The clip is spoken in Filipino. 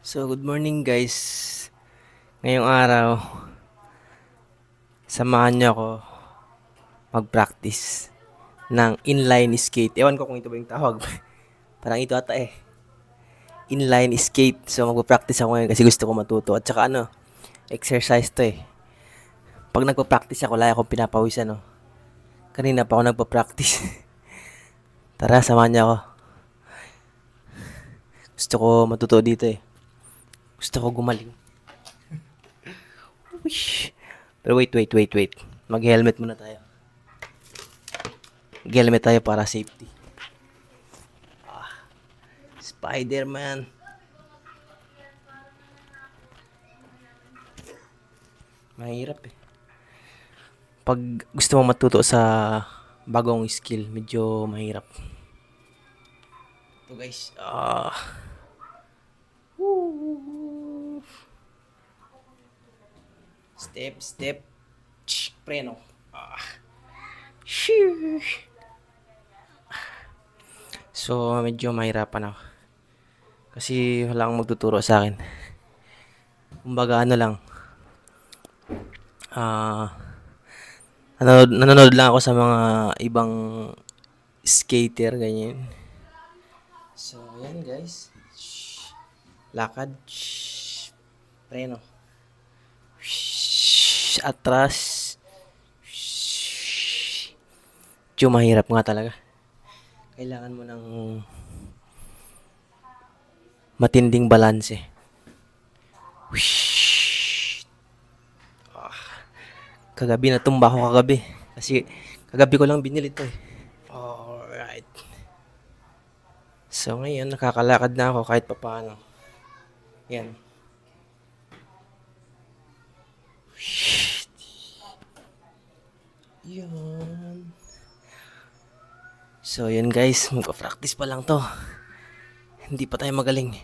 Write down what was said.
So, good morning guys. Ngayong araw, samahan niyo ako mag-practice ng inline skate. Ewan ko kung ito ba yung tawag. Parang ito ata eh. Inline skate. So, mag-practice ako ngayon kasi gusto ko matuto. At saka exercise to eh. Pag nagpa-practice ako, laya akong pinapawisan no. Kanina pa ako nagpa-practice. Tara, samahan niyo ako. Gusto ko matuto dito eh. Gusto ko gumaling. Wish. Pero wait. Mag-helmet muna tayo. Mag-helmet tayo para safety. Spider-Man. Mahirap eh. Pag gusto mo matuto sa bagong skill, medyo mahirap. Ito guys. Woo. Step. Preno. So, medyo mahirapan ako. Kasi wala akong magtuturo sa akin. Kumbaga lang. Nanonood lang ako sa mga ibang skater, ganyan. So, yan guys. Lakad. Preno. Atras. Medyo mahirap nga talaga. Kailangan mo ng matinding balanse. Kagabi natumba ako kagabi. Kasi kagabi ko lang binili ito eh. Alright. So ngayon nakakalakad na ako kahit papaano. Yan. Yan. So yun guys, magpa-practice pa lang to. Hindi pa tayo magaling.